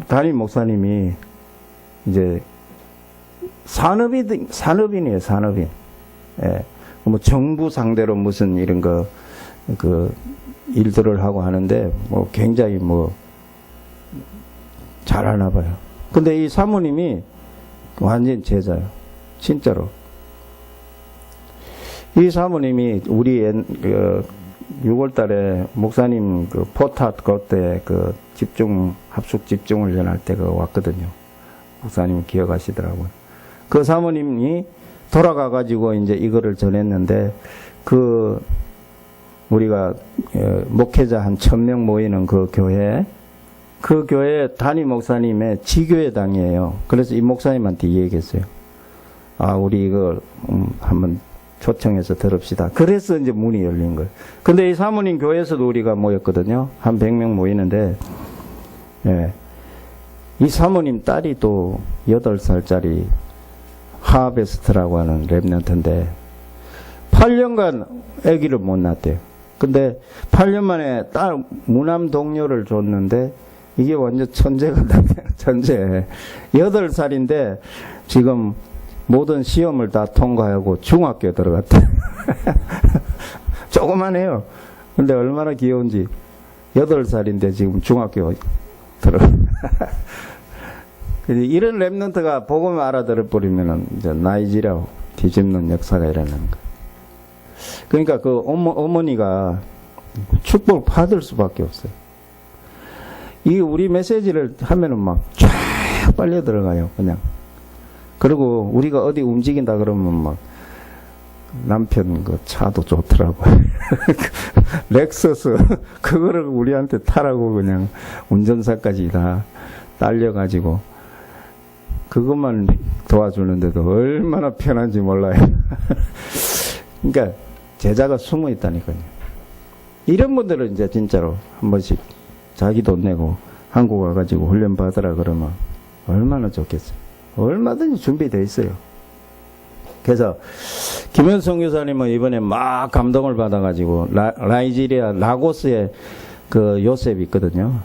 담임 목사님이 이제 산업인이에요, 산업인. 예. 뭐 정부 상대로 무슨 이런 그 일들을 하고 하는데 뭐 굉장히 뭐 잘하나 봐요. 근데 이 사모님이 완전 제자예요. 진짜로. 이 사모님이 우리 6월 달에 목사님 그 포탑 그때 그 합숙 집중을 전할 때 그 왔거든요. 목사님 기억하시더라고요. 그 사모님이 돌아가가지고 이제 이거를 전했는데 그 우리가 목회자 한 1000명 모이는 그 교회 담임 목사님의 지교회당이에요. 그래서 이 목사님한테 얘기했어요. 우리 이거 한번 초청해서 들읍시다. 그래서 이제 문이 열린 거예요. 근데 이 사모님 교회에서도 우리가 모였거든요. 한 100명 모이는데, 예. 이 사모님 딸이 또 8살짜리 하베스트라고 하는 랩런트인데 8년간 아기를 못 낳았대요. 근데 8년 만에 딸 무남 동료를 줬는데 이게 완전 천재가 천재. 8살인데 지금 모든 시험을 다 통과하고 중학교에 들어갔대. 조그만해요. 근데 얼마나 귀여운지 8살인데 지금 중학교 들어가. 이런 랩런트가 복음을 알아들어 버리면은 이제 나이지라 뒤집는 역사가 일어나는 거. 그러니까 그 어머니가 축복을 받을 수밖에 없어요. 이 우리 메시지를 하면은 막 쫙 빨려 들어가요, 그냥. 그리고 우리가 어디 움직인다 그러면 막 남편 그 차도 좋더라고. 렉서스 그거를 우리한테 타라고 그냥 운전사까지 다 딸려가지고. 그것만 도와주는데도 얼마나 편한지 몰라요. 그러니까 제자가 숨어 있다니까요. 이런 분들은 이제 진짜로 한 번씩 자기 돈 내고 한국 와가지고 훈련 받으라 그러면 얼마나 좋겠어요. 얼마든지 준비되어 있어요. 그래서 김현성 교사님은 이번에 막 감동을 받아가지고 나이지리아 라고스에 그 요셉이 있거든요.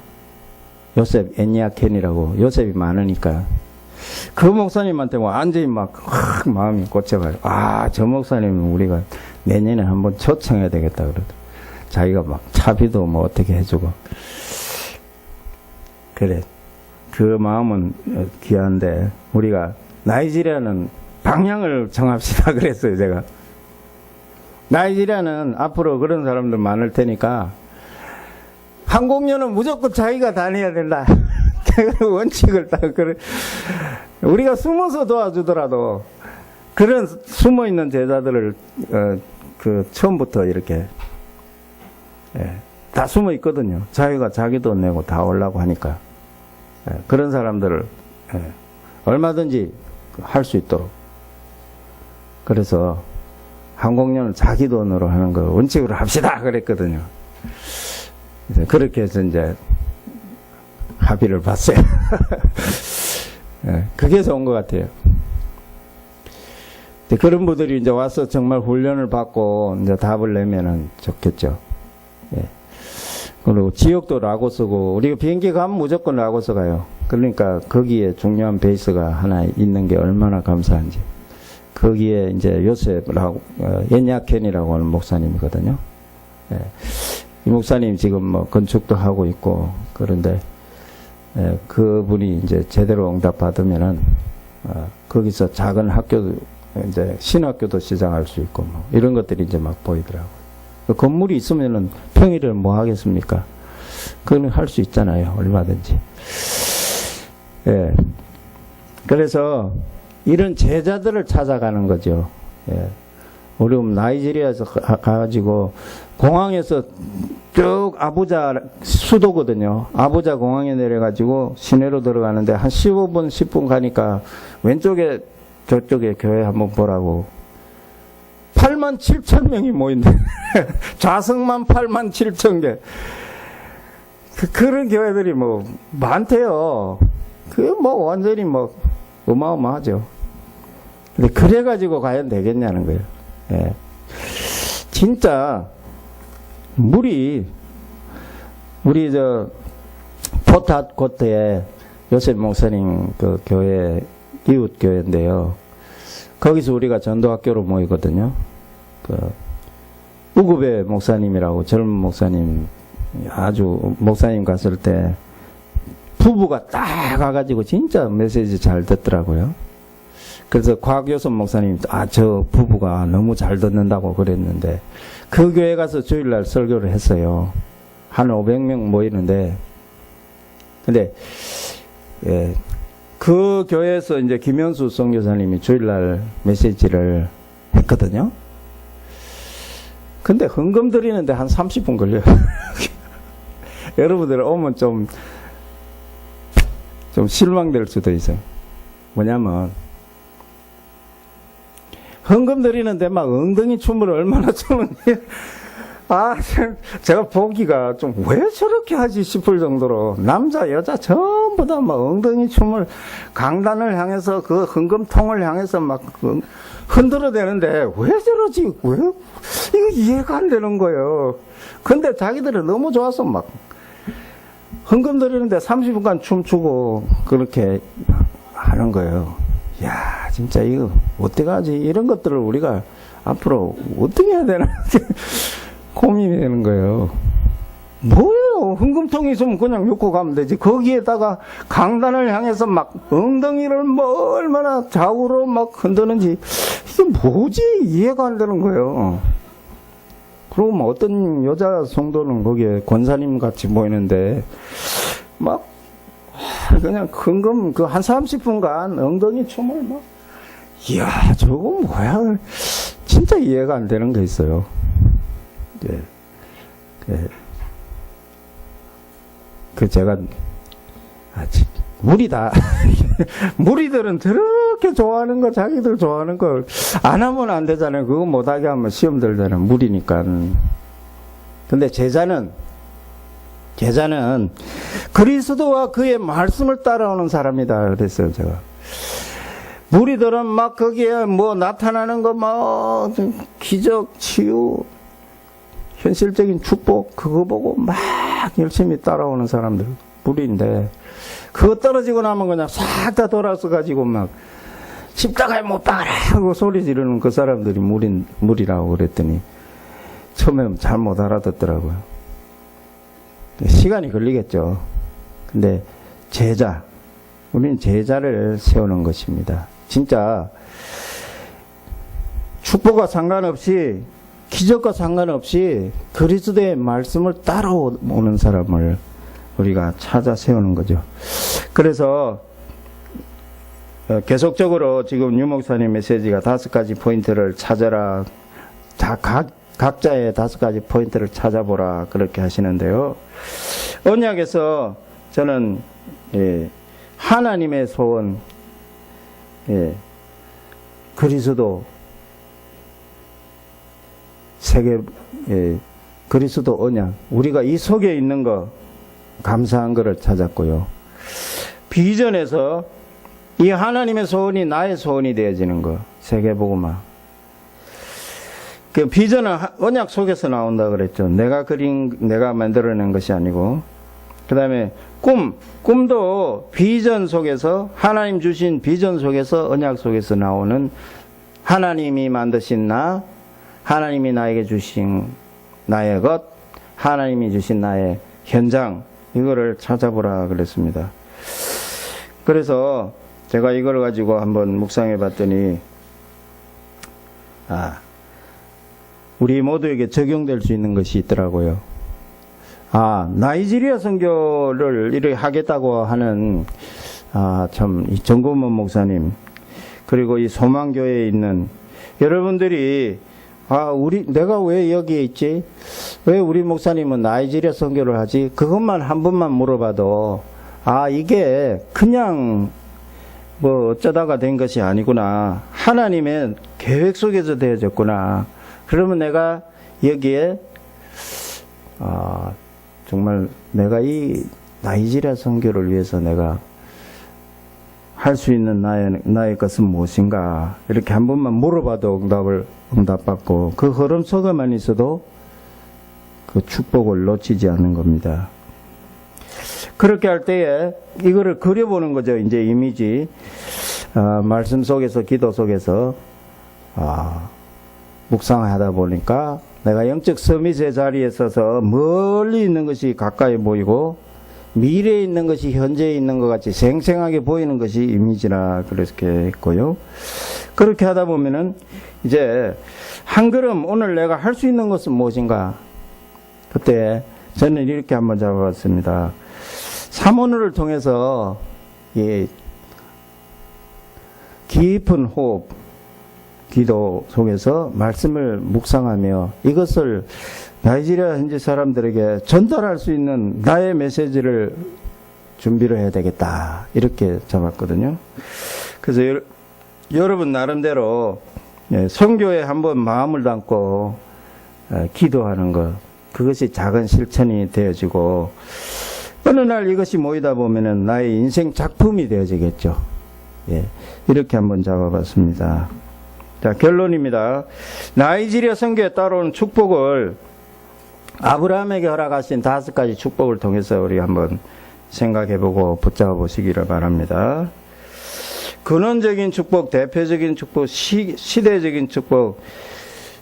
요셉 애니아켄이라고 요셉이 많으니까 그 목사님한테 완전히 막 마음이 꽂혀가지고 저 목사님은 우리가 내년에 한번 초청해야 되겠다 그러더라고요. 자기가 막 차비도 뭐 어떻게 해주고 그래 그 마음은 귀한데 우리가 나이지리아는 방향을 정합시다 그랬어요. 제가 나이지리아는 앞으로 그런 사람들 많을 테니까 한국년은 무조건 자기가 다녀야 된다. 그 원칙을 딱 그래. 우리가 숨어서 도와주더라도 그런 숨어 있는 제자들을 그 처음부터 이렇게 다 숨어 있거든요. 자기가 자기 돈 내고 다 오려고 하니까 그런 사람들을 얼마든지 할 수 있도록. 그래서 한국년은 자기 돈으로 하는 거 원칙으로 합시다 그랬거든요. 그렇게 해서 이제 합의를 봤어요. 그게 좋은 것 같아요. 그런 분들이 이제 와서 정말 훈련을 받고 이제 답을 내면은 좋겠죠. 그리고 지역도 라고스고 우리가 비행기 가면 무조건 라고스 가요. 그러니까 거기에 중요한 베이스가 하나 있는 게 얼마나 감사한지. 거기에 이제 요셉라고 엔야켄이라고 하는 목사님이거든요. 이 목사님 지금 뭐 건축도 하고 있고 그런데 그분이 이제 제대로 응답 받으면은 거기서 작은 학교도 이제 신학교도 시작할 수 있고 뭐 이런 것들이 이제 막 보이더라고요. 그 건물이 있으면은 평일에 뭐 하겠습니까? 그건 할 수 있잖아요. 얼마든지. 그래서 이런 제자들을 찾아가는 거죠. 우리 나이지리아에서 가가지고 공항에서 쭉 아부자 수도거든요. 아부자 공항에 내려가지고 시내로 들어가는데 한 15분 10분 가니까 왼쪽에 저쪽에 교회 한번 보라고 8만 7천 명이 모인대. 좌석만 8만 7천 개. 그런 교회들이 뭐 많대요. 그게 뭐 완전히 뭐 어마어마하죠. 근데 그래가지고 과연 되겠냐는 거예요. 진짜 우리 저 포탓 고트에 요셉 목사님 그 교회 이웃 교회인데요. 거기서 우리가 전도학교로 모이거든요. 그 우구베 목사님이라고 젊은 목사님 아주 목사님 갔을 때 부부가 딱 가가지고 진짜 메시지 잘 듣더라고요. 그래서 곽요섭 목사님 저 부부가 너무 잘 듣는다고 그랬는데 그 교회 가서 주일날 설교를 했어요. 한 500명 모이는데 근데 그 교회에서 이제 김현수 선교사님이 주일날 메시지를 했거든요. 근데 헌금 드리는데 한 30분 걸려요. 여러분들 오면 좀 실망될 수도 있어요. 뭐냐면 헌금 드리는데 막 엉덩이 춤을 얼마나 추는지 제가 보기가 좀 왜 저렇게 하지 싶을 정도로 남자 여자 전부 다 막 엉덩이 춤을 강단을 향해서 그 헌금통을 향해서 막 흔들어 대는데 왜 저러지? 왜 이거 이해가 안 되는 거예요. 근데 자기들은 너무 좋아서 막 헌금 드리는데 30분간 춤추고 그렇게 하는 거예요. 야, 진짜 이거 어떡하지? 이런 것들을 우리가 앞으로 어떻게 해야 되나 고민이 되는 거예요. 뭐예요? 헌금통이 있으면 그냥 놓고 가면 되지. 거기에다가 강단을 향해서 막 엉덩이를 뭐 얼마나 좌우로 막 흔드는지 이게 뭐지? 이해가 안 되는 거예요. 그리고 뭐 어떤 여자 성도는 거기에 권사님 같이 보이는데 막 그냥 헌금 그 한 30분간 엉덩이 춤을 막 이야 저거 뭐야 진짜 이해가 안 되는 게 있어요. 그 제가 무리다 무리들은 저렇게 좋아하는 거 자기들 좋아하는 걸 안 하면 안 되잖아요. 그거 못하게 하면 시험 들잖아요. 무리니까. 근데 제자는 그리스도와 그의 말씀을 따라오는 사람이다 그랬어요. 제가 무리들은 막 거기에 뭐 나타나는 거 막 기적 치유 현실적인 축복 그거 보고 막 열심히 따라오는 사람들 무리인데, 그거 떨어지고 나면 그냥 싹 다 돌아서 가지고 막 십자가에 못 박아라 하고 소리 지르는 그 사람들이 무리라고 그랬더니 처음에 잘 못 알아듣더라고요. 시간이 걸리겠죠. 근데 우리는 제자를 세우는 것입니다. 진짜 축복과 상관없이, 기적과 상관없이 그리스도의 말씀을 따라오는 사람을 우리가 찾아 세우는 거죠. 그래서 계속적으로 지금 유 목사님 메시지가 5가지 포인트를 찾아라, 각자의 5가지 포인트를 찾아보라 그렇게 하시는데요. 언약에서 저는 하나님의 소원, 그리스도 세계, 그리스도 언약, 우리가 이 속에 있는 거 감사한 것을 찾았고요. 비전에서 이 하나님의 소원이 나의 소원이 되어지는 거, 세계복음화. 그 비전은 언약 속에서 나온다 그랬죠. 내가 만들어낸 것이 아니고. 그 다음에 꿈도 비전 속에서, 하나님 주신 비전 속에서, 언약 속에서 나오는 하나님이 만드신 나, 하나님이 나에게 주신 나의 것, 하나님이 주신 나의 현장, 이거를 찾아보라 그랬습니다. 그래서 제가 이걸 가지고 한번 묵상해 봤더니, 우리 모두에게 적용될 수 있는 것이 있더라고요. 나이지리아 선교를 이렇게 하겠다고 하는, 이 정구먼 목사님, 그리고 이 소망교회에 있는 여러분들이, 내가 왜 여기에 있지? 왜 우리 목사님은 나이지리아 선교를 하지? 그것만 한 번만 물어봐도, 이게 그냥 어쩌다가 된 것이 아니구나. 하나님의 계획 속에서 되어졌구나. 그러면 내가 여기에, 정말 내가 이 나이지리아 선교를 위해서 내가 할 수 있는 나의 것은 무엇인가? 이렇게 한 번만 물어봐도 응답받고, 그 흐름 속에만 있어도 그 축복을 놓치지 않는 겁니다. 그렇게 할 때에 이거를 그려보는 거죠. 이제 이미지. 말씀 속에서, 기도 속에서, 묵상하다 보니까 내가 영적 서밋의 자리에 서서 멀리 있는 것이 가까이 보이고, 미래에 있는 것이 현재에 있는 것 같이 생생하게 보이는 것이 이미지라 그렇게 했고요. 그렇게 하다 보면은 이제 한 걸음, 오늘 내가 할 수 있는 것은 무엇인가? 그때 저는 이렇게 한번 잡아봤습니다. 사모누를 통해서 깊은 호흡, 기도 속에서 말씀을 묵상하며 이것을 나이지리아 현지 사람들에게 전달할 수 있는 나의 메시지를 준비를 해야 되겠다. 이렇게 잡았거든요. 그래서 여러분 나름대로 선교에 한번 마음을 담고 기도하는 것, 그것이 작은 실천이 되어지고, 어느 날 이것이 모이다 보면은 나의 인생 작품이 되어지겠죠. 이렇게 한번 잡아봤습니다. 자, 결론입니다. 나이지리아 선교에 따라오는 축복을 아브라함에게 허락하신 5가지 축복을 통해서 우리 한번 생각해보고 붙잡아 보시기를 바랍니다. 근원적인 축복, 대표적인 축복, 시대적인 축복,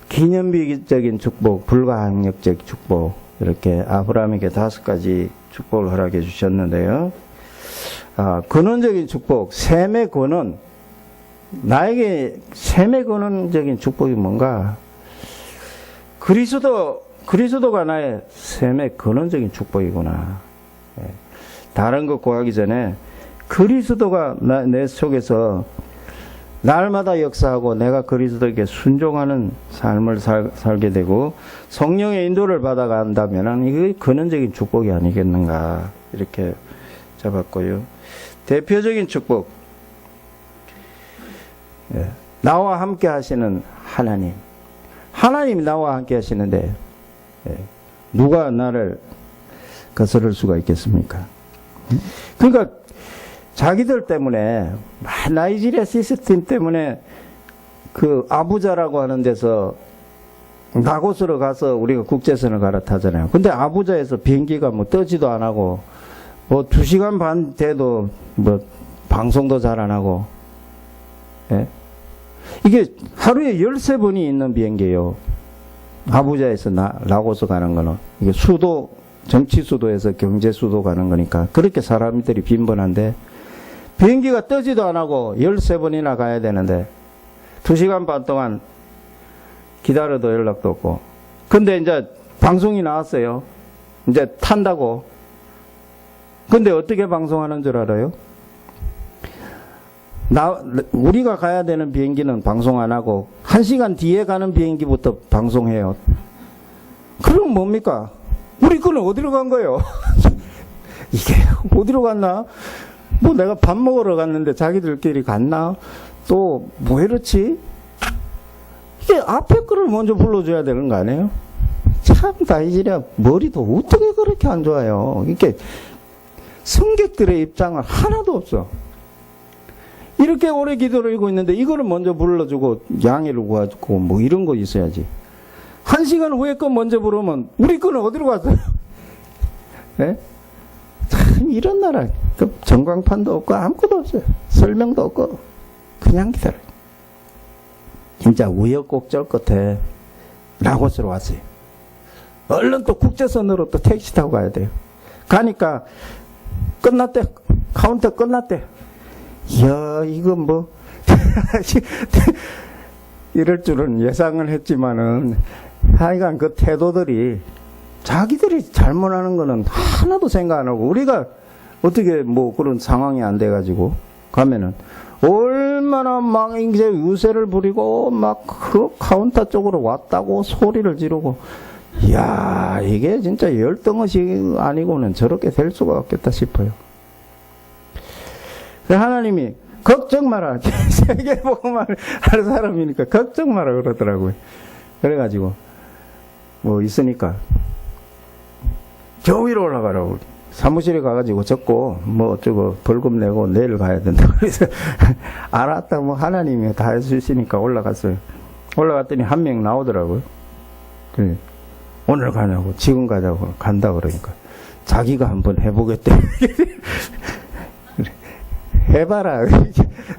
기념비적인 축복, 불가항력적 축복, 이렇게 아브라함에게 5가지 축복을 허락해 주셨는데요. 근원적인 축복, 셈의 근원. 나에게 셈의 근원적인 축복이 뭔가? 그리스도가 나의 셈의 근원적인 축복이구나. 다른 것 구하기 전에 그리스도가 내 속에서 날마다 역사하고 내가 그리스도에게 순종하는 삶을 살게 되고 성령의 인도를 받아간다면 이게 근원적인 축복이 아니겠는가, 이렇게 잡았고요. 대표적인 축복, 나와 함께 하시는 하나님이 나와 함께 하시는데 누가 나를 거스를 수가 있겠습니까? 그러니까 자기들 때문에, 나이지리아 시스템 때문에 그 아부자라고 하는 데서 라고스로 가서 우리가 국제선을 갈아타잖아요. 근데 아부자에서 비행기가 뭐 뜨지도 안 하고, 뭐 2시간 반 돼도 뭐 방송도 잘 안 하고, 예? 이게 하루에 13번이 있는 비행기예요. 아부자에서 라고스 가는 거는. 이게 수도, 정치 수도에서 경제 수도 가는 거니까. 그렇게 사람들이 빈번한데, 비행기가 뜨지도 안 하고 13번이나 가야 되는데, 2시간 반 동안 기다려도 연락도 없고. 근데 이제 방송이 나왔어요. 이제 탄다고. 근데 어떻게 방송하는 줄 알아요? 우리가 가야 되는 비행기는 방송 안 하고 1시간 뒤에 가는 비행기부터 방송해요. 그럼 뭡니까? 우리 거는 어디로 간 거예요? 이게 어디로 갔나? 뭐 내가 밥 먹으러 갔는데 자기들끼리 갔나? 또 뭐 이렇지? 이게 앞에 거를 먼저 불러줘야 되는 거 아니에요? 참 나이지리아 머리도 어떻게 그렇게 안 좋아요? 이게 승객들의 입장은 하나도 없어. 이렇게 오래 기도를 하고 있는데 이거를 먼저 불러주고 양해를 구하고 뭐 이런 거 있어야지. 1시간 후에 거 먼저 부르면 우리 거는 어디로 갔어요? 네? 참 이런 나라 전광판도 없고 아무것도 없어요. 설명도 없고 그냥 기다려요. 진짜 우여곡절 끝에 라고스로 왔어요. 얼른 또 국제선으로 또 택시 타고 가야 돼요. 가니까 끝났대. 카운터 끝났대. 이야, 이거 뭐 이럴 줄은 예상을 했지만은 하여간 그 태도들이 자기들이 잘못하는 거는 하나도 생각 안 하고 우리가 어떻게 뭐 그런 상황이 안 돼가지고 가면은 얼마나 막 이제 유세를 부리고 막 그 카운터 쪽으로 왔다고 소리를 지르고 이야 이게 진짜 열등의식 아니고는 저렇게 될 수가 없겠다 싶어요. 하나님이 걱정 마라. 세계복음을 하는 사람이니까 걱정 마라 그러더라고요. 그래가지고 뭐 있으니까 저 위로 올라가라고 사무실에 가가지고 적고 뭐 어쩌고 벌금 내고 내일 가야 된다. 그래서 알았다 뭐 하나님이 다 할 수 있으니까 올라갔어요. 올라갔더니 한 명 나오더라고요. 그래. 오늘 가냐고 지금 가자고 간다 그러니까 자기가 한번 해보겠대. 해봐라.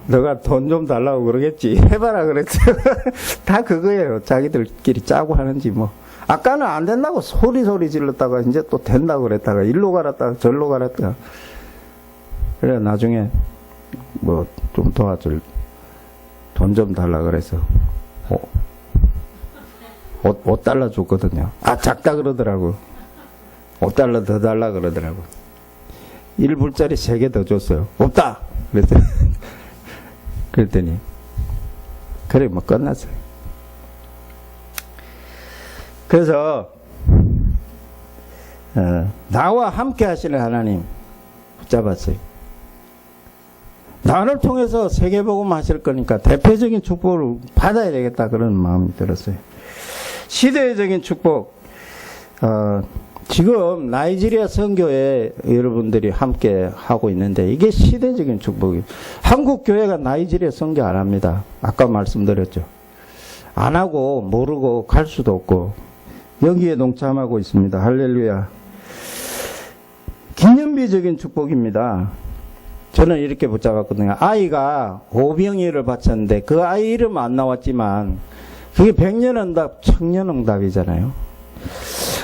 너가 돈 좀 달라고 그러겠지. 해봐라 그랬죠. 다 그거예요. 자기들끼리 짜고 하는지 뭐. 아까는 안 된다고 소리 질렀다가 이제 또 된다고 그랬다가 일로 가랬다가 절로 가랬다가. 그래 나중에 뭐 좀 도와줄 돈 좀 달라 그래서 5달러 줬거든요. 아 작다 그러더라고. 5달러 더 달라 그러더라고. 1불짜리 3개 더 줬어요. 없다! 그랬더니, 그래, 뭐 끝났어요. 그래서, 나와 함께 하시는 하나님 붙잡았어요. 나를 통해서 세계복음 하실 거니까 대표적인 축복을 받아야 되겠다 그런 마음이 들었어요. 시대적인 축복, 지금 나이지리아 선교에 여러분들이 함께 하고 있는데 이게 시대적인 축복이에요. 한국 교회가 나이지리아 선교 안 합니다. 아까 말씀드렸죠. 안 하고 모르고 갈 수도 없고 여기에 동참하고 있습니다. 할렐루야. 기념비적인 축복입니다. 저는 이렇게 붙잡았거든요. 아이가 오병이어를 바쳤는데 그 아이 이름 안 나왔지만 그게 백년응답, 청년응답이잖아요.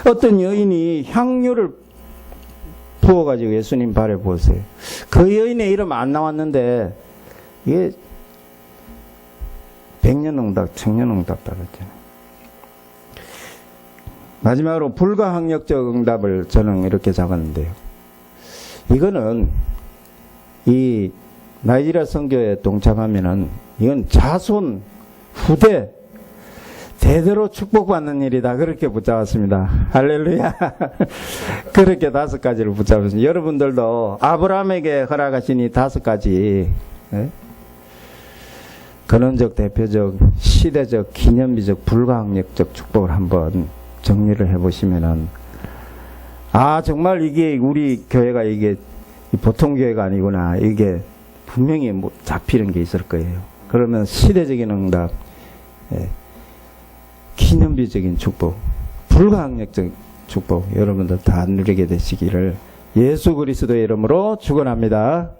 어떤 여인이 향료를 부어가지고 예수님 발에 부었어요. 그 여인의 이름 안 나왔는데 이게 백년응답, 청년응답 받았잖아요. 마지막으로 불가항력적 응답을 저는 이렇게 적었는데요. 이거는 이 나이지리아 선교에 동참하면은 이건 자손 후대 대대로 축복받는 일이다. 그렇게 붙잡았습니다. 할렐루야. 그렇게 5가지를 붙잡았습니다. 여러분들도 아브라함에게 허락하신 이 5가지 근원적, 대표적, 시대적, 기념비적, 불가항력적 축복을 한번 정리를 해보시면은 아 정말 이게 우리 교회가 이게 보통 교회가 아니구나. 이게 분명히 뭐 잡히는 게 있을 거예요. 그러면 시대적인 응답, 기념비적인 축복, 불가항력적 축복 여러분들 다 누리게 되시기를 예수 그리스도의 이름으로 축원합니다.